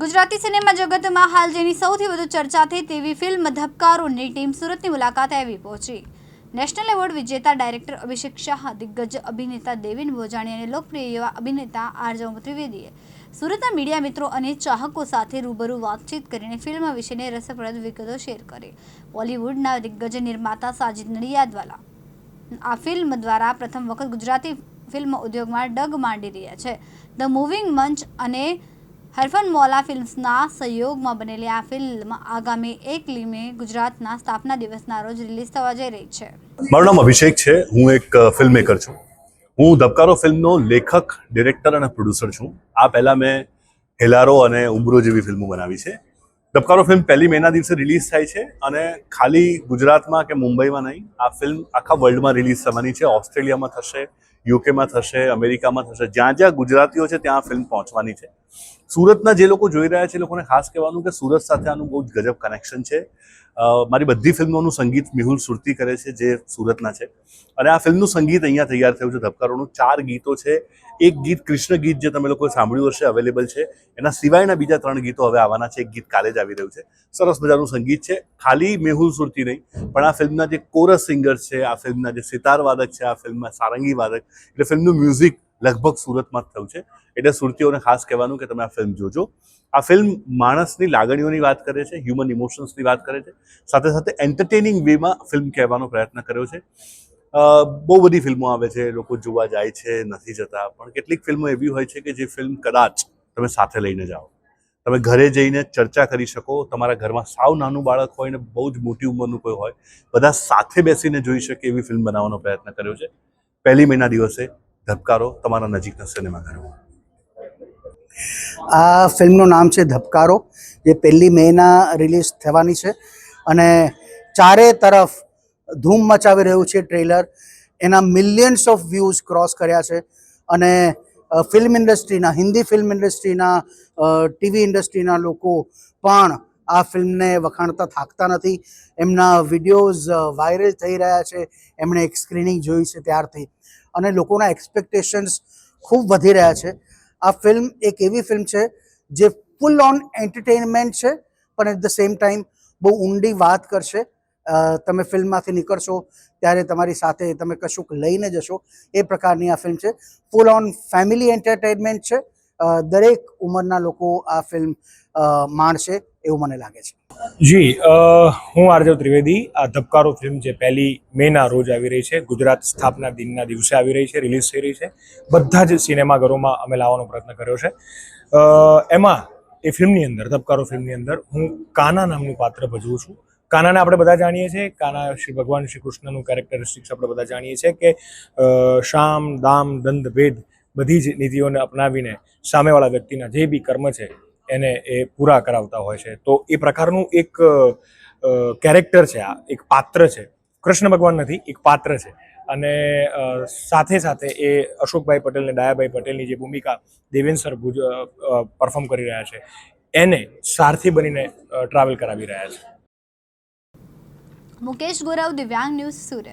Gujarati cinema જગતમાં હાલ જેની સૌથી વધુ ચર્ચા થઈ તેવી ફિલ્મ ધબકારોની ટીમ સુરતની મુલાકાતે આવી પહોંચી। નેશનલ એવોર્ડ વિજેતા ડાયરેક્ટર અભિષેક શાહ, દિગ્ગજ અભિનેતા દેવિન ભોજાણી અને લોકપ્રિય યુવા અભિનેતા આરજવ ત્રિવેદીએ સુરતના મીડિયા મિત્રો અને ચાહકો સાથે રૂબરૂ વાતચીત કરીને ફિલ્મ વિશેની રસપ્રદ વિગતો શેર કરી। બોલિવૂડના દિગ્ગજ નિર્માતા સાજિદ નડિયાદવાલા આ ફિલ્મ દ્વારા પ્રથમ વખત ગુજરાતી ફિલ્મ ઉદ્યોગમાં ડગ માંડી રહ્યા છે। ધ મૂવિંગ મંચ અને હરફનમૌલા ફિલ્મ્સના સહયોગમાં બનેલી આ ફિલ્મ આગામી 1 મે ગુજરાતના સ્થાપના દિવસના રોજ રિલીઝ થવા જઈ રહી છે। મારું નામ અભિષેક છે। હું એક ફિલ્મ મેકર છું। હું ધબકારો ફિલ્મનો લેખક, ડિરેક્ટર અને પ્રોડ્યુસર છું। આ પહેલાં મેં હેલારો અને ઉંબરો જેવી ફિલ્મો બનાવી છે। ધબકારો ફિલ્મ 1 મેના દિવસે રિલીઝ થાય છે અને ખાલી ગુજરાતમાં કે મુંબઈમાં નહીં, આ ફિલ્મ આખા વર્લ્ડમાં રિલીઝ થવાની છે। ઓસ્ટ્રેલિયામાં થશે, યુકેમાં થશે, અમેરિકામાં થશે। જ્યાં જ્યાં ગુજરાતીઓ છે ત્યાં આ ફિલ્મ પહોંચવાની છે। સુરતના જે લોકો જોઈ રહ્યા છે એ લોકોને ખાસ કહેવાનું કે સુરત સાથે આનું બહુ જ ગજબ કનેક્શન છે। મારી બધી ફિલ્મોનું સંગીત મેહુલ સુરતી કરે છે, જે સુરતના છે, અને આ ફિલ્મનું સંગીત અહીંયા તૈયાર થયું છે। ધબકારોનું 4 ગીતો છે। એક ગીત કૃષ્ણ ગીત જે તમે લોકોએ સાંભળ્યું હશે, અવેલેબલ છે। એના સિવાયના બીજા 3 ગીતો હવે આવવાના છે। એક ગીત કાલે જ આવી રહ્યું છે। સરસ મજાનું સંગીત છે। ખાલી મેહુલ સુરતી નહીં, પણ આ ફિલ્મના જે કોરસ સિંગર્સ છે, આ ફિલ્મના જે સિતાર વાદક છે, આ ફિલ્મના સારંગી વાદક, એટલે ફિલ્મનું મ્યુઝિક લગભગ સુરતમાં જ થયું છે। એટલે સુરતીઓને ખાસ કહેવાનું કે તમે આ ફિલ્મ જોજો। આ ફિલ્મ માણસની લાગણીઓની વાત કરે છે, હ્યુમન ઇમોશન્સની વાત કરે છે, સાથે સાથે એન્ટરટેનિંગ વેમાં ફિલ્મ કહેવાનો પ્રયત્ન કર્યો છે। બહુ બધી ફિલ્મો આવે છે, લોકો જોવા જાય છે, નથી જતા, પણ કેટલીક ફિલ્મો એવી હોય છે કે જે ફિલ્મ કદાચ તમે સાથે લઈને જાઓ, તમે ઘરે જઈને ચર્ચા કરી શકો। તમારા ઘરમાં સાવ નાનું બાળક હોય ને બહુ જ મોટી ઉંમરનું કોઈ હોય, બધા સાથે બેસીને જોઈ શકે એવી ફિલ્મ બનાવવાનો પ્રયત્ન કર્યો છે। 1 મેના દિવસે ધબકારો તમારા નજીકના સિનેમાઘરોમાં। આ ફિલ્મનું નામ છે ધબકારો, જે 1 મેના રિલીઝ થવાની છે અને ચારે તરફ ધૂમ મચાવી રહ્યું છે ટ્રેલર। એના મિલિયન્સ ઓફ વ્યૂઝ ક્રોસ કર્યા છે અને ફિલ્મ ઇન્ડસ્ટ્રીના, હિન્દી ફિલ્મ ઇન્ડસ્ટ્રીના, ટીવી ઇન્ડસ્ટ્રીના લોકો પણ આ ફિલ્મને વખાણતા થાકતા નથી। એમના વિડીયોઝ વાયરલ થઈ રહ્યા છે। એમણે એક સ્ક્રીનિંગ જોઈ છે ત્યારથી, અને લોકોના એક્સપેક્ટેશન્સ ખૂબ વધી રહ્યા છે। આ ફિલ્મ એક એવી ફિલ્મ છે જે ફૂલ ઓન એન્ટરટેનમેન્ટ છે, પણ એટ ધ સેમ ટાઈમ બહુ ઊંડી વાત કરશે। તમે ફિલ્મમાંથી નીકળશો ત્યારે તમારી સાથે તમે કશુંક લઈને જશો, એ પ્રકારની આ ફિલ્મ છે। ફૂલ ઓન ફેમિલી એન્ટરટેનમેન્ટ છે। દરેક ઉંમરના લોકો આ ફિલ્મ માણશે એવું મને લાગે છે। જી, હું આરજવ ત્રિવેદી। આ ધબકારો ફિલ્મ જે 1 મેના રોજ આવી રહી છે, ગુજરાત સ્થાપના દિનના દિવસે આવી રહી છે, રિલીઝ થઈ રહી છે। બધા જ સિનેમાઘરોમાં અમે લાવવાનો પ્રયત્ન કર્યો છે। એમાં એ ફિલ્મની અંદર, ધબકારો ફિલ્મની અંદર હું કાના નામનું પાત્ર ભજવું છું। કાનાને આપણે બધા જાણીએ છીએ। કાના ભગવાન શ્રી કૃષ્ણનું કેરેક્ટરિસ્ટિક્સ આપણે બધા જાણીએ છીએ કે શામ, દામ, દંડ, ભેદ બધી જ નીતિઓને અપનાવીને સામેવાળા વ્યક્તિના જે બી કર્મ છે એને એ પૂરા કરાવતા હોય છે। તો એ પ્રકારનું એક કેરેક્ટર છે, આ એક પાત્ર છે। કૃષ્ણ ભગવાન નથી, એક પાત્ર છે। અને સાથે સાથે એ અશોકભાઈ પટેલ ને ડાયાભાઈ પટેલની જે ભૂમિકા દેવેન સર પરફોર્મ કરી રહ્યા છે, એને સારથી બનીને ટ્રાવેલ કરાવી રહ્યા છે। મુકેશ ગોરવ, દિવ્યાંગ ન્યૂઝ, સુરત।